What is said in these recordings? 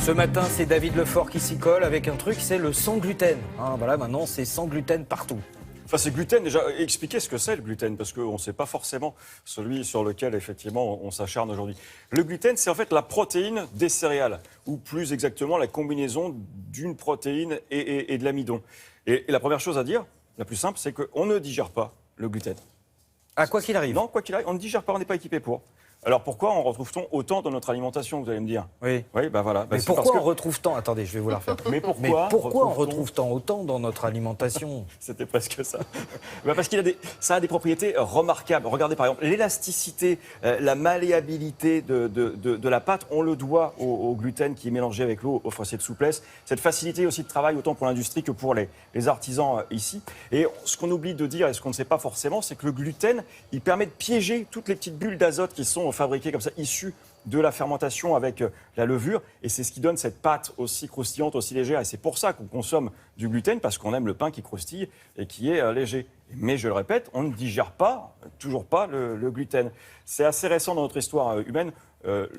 Ce matin, c'est David Lefort qui s'y colle avec un truc, c'est le sans gluten. Voilà, maintenant, c'est sans gluten partout. Enfin, c'est gluten, déjà, expliquez ce que c'est le gluten, parce qu'on ne sait pas forcément celui sur lequel, effectivement, on s'acharne aujourd'hui. Le gluten, c'est en fait la protéine des céréales, ou plus exactement la combinaison d'une protéine et de l'amidon. Et la première chose à dire, la plus simple, c'est qu'on ne digère pas le gluten. Ah, quoi qu'il arrive. Non, quoi qu'il arrive, on ne digère pas, on n'est pas équipé pour. Alors pourquoi en retrouve-t-on autant dans notre alimentation, vous allez me dire? Oui. Oui, ben voilà. Mais pourquoi on retrouve tant? Attendez, je vais vous la refaire. Mais pourquoi on retrouve tant autant dans notre alimentation? C'était presque ça. Parce ça a des propriétés remarquables. Regardez par exemple l'élasticité, la malléabilité de la pâte. On le doit au gluten qui est mélangé avec l'eau, offre cette souplesse, cette facilité aussi de travail autant pour l'industrie que pour les artisans ici. Et ce qu'on oublie de dire et ce qu'on ne sait pas forcément, c'est que le gluten, il permet de piéger toutes les petites bulles d'azote qui sont fabriquées comme ça, issues de la fermentation avec la levure. Et c'est ce qui donne cette pâte aussi croustillante, aussi légère. Et c'est pour ça qu'on consomme du gluten, parce qu'on aime le pain qui croustille et qui est léger. Mais je le répète, on ne digère pas, toujours pas, le gluten. C'est assez récent dans notre histoire humaine.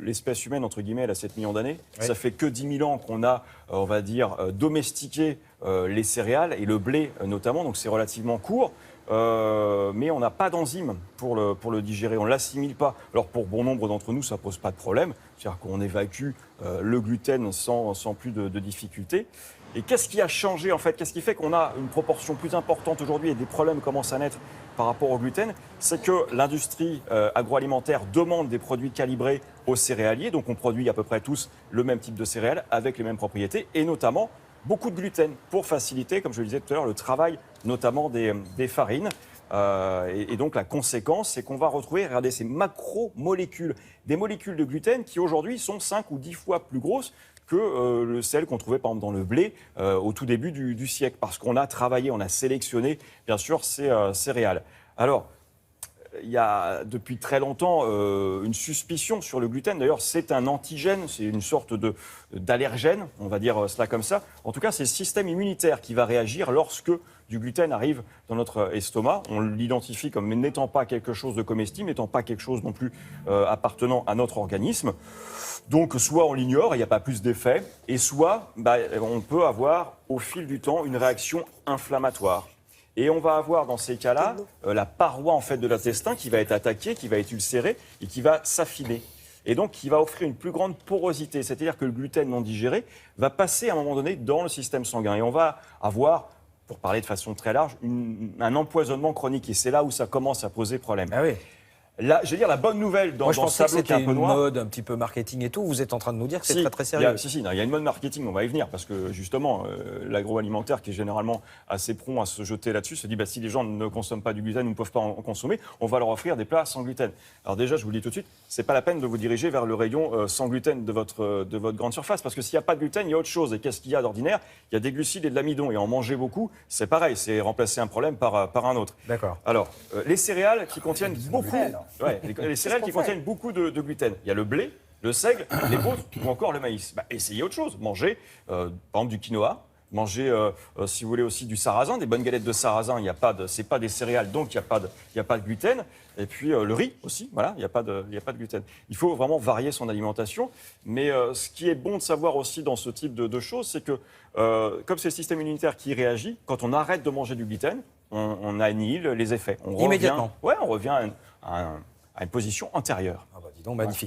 L'espèce humaine, entre guillemets, elle a 7 millions d'années. Oui. Ça fait que 10 000 ans qu'on a, on va dire, domestiqué les céréales et le blé notamment. Donc c'est relativement court. Mais on n'a pas d'enzyme pour le digérer, on ne l'assimile pas. Alors pour bon nombre d'entre nous, ça ne pose pas de problème, c'est-à-dire qu'on évacue le gluten sans plus de difficultés. Et qu'est-ce qui a changé en fait? Qu'est-ce qui fait qu'on a une proportion plus importante aujourd'hui et des problèmes commencent à naître par rapport au gluten? C'est que l'industrie agroalimentaire demande des produits calibrés aux céréaliers, donc on produit à peu près tous le même type de céréales avec les mêmes propriétés, et notamment beaucoup de gluten pour faciliter, comme je le disais tout à l'heure, le travail notamment des farines. Et donc la conséquence, c'est qu'on va retrouver, regardez, ces macromolécules, des molécules de gluten qui aujourd'hui sont 5 ou 10 fois plus grosses que celles qu'on trouvait par exemple dans le blé au tout début du siècle, parce qu'on a travaillé, on a sélectionné bien sûr ces céréales. Alors, il y a depuis très longtemps une suspicion sur le gluten. D'ailleurs, c'est un antigène, c'est une sorte d'allergène, on va dire cela comme ça. En tout cas, c'est le système immunitaire qui va réagir lorsque du gluten arrive dans notre estomac. On l'identifie comme n'étant pas quelque chose de comestible, n'étant pas quelque chose non plus appartenant à notre organisme. Donc, soit on l'ignore, il n'y a pas plus d'effet, et soit on peut avoir au fil du temps une réaction inflammatoire. Et on va avoir dans ces cas-là la paroi en fait de l'intestin qui va être attaquée, qui va être ulcérée et qui va s'affiner. Et donc qui va offrir une plus grande porosité, c'est-à-dire que le gluten non digéré va passer à un moment donné dans le système sanguin. Et on va avoir, pour parler de façon très large, un empoisonnement chronique. Et c'est là où ça commence à poser problème. Ah oui. Là, je veux dire, la bonne nouvelle dans Moi, je ce pensais que tableau qui est c'était un peu une noir. mode, un petit peu marketing et tout. Vous êtes en train de nous dire que c'est très sérieux. Il y a une mode marketing, on va y venir, parce que justement, l'agroalimentaire, qui est généralement assez prompt à se jeter là-dessus, se dit si les gens ne consomment pas du gluten ou ne peuvent pas en consommer, on va leur offrir des plats sans gluten. Alors déjà, je vous le dis tout de suite, c'est pas la peine de vous diriger vers le rayon sans gluten de votre grande surface, parce que s'il n'y a pas de gluten, il y a autre chose. Et qu'est-ce qu'il y a d'ordinaire? Il y a des glucides et de l'amidon. Et en manger beaucoup, c'est pareil, c'est remplacer un problème par un autre. D'accord. Alors, les céréales qui contiennent beaucoup... les céréales qui contiennent beaucoup de gluten. Il y a le blé, le seigle, l'épeautre ou encore le maïs. Essayez autre chose. Mangez, par exemple, du quinoa. Mangez, si vous voulez, aussi du sarrasin, des bonnes galettes de sarrasin. C'est pas des céréales, donc il n'y a pas de gluten. Et puis le riz aussi, voilà, il n'y a pas de gluten. Il faut vraiment varier son alimentation. Mais ce qui est bon de savoir aussi dans ce type de choses, c'est que comme c'est le système immunitaire qui réagit, quand on arrête de manger du gluten, on annihile les effets. Immédiatement. On revient à une position antérieure. Dis donc, magnifique.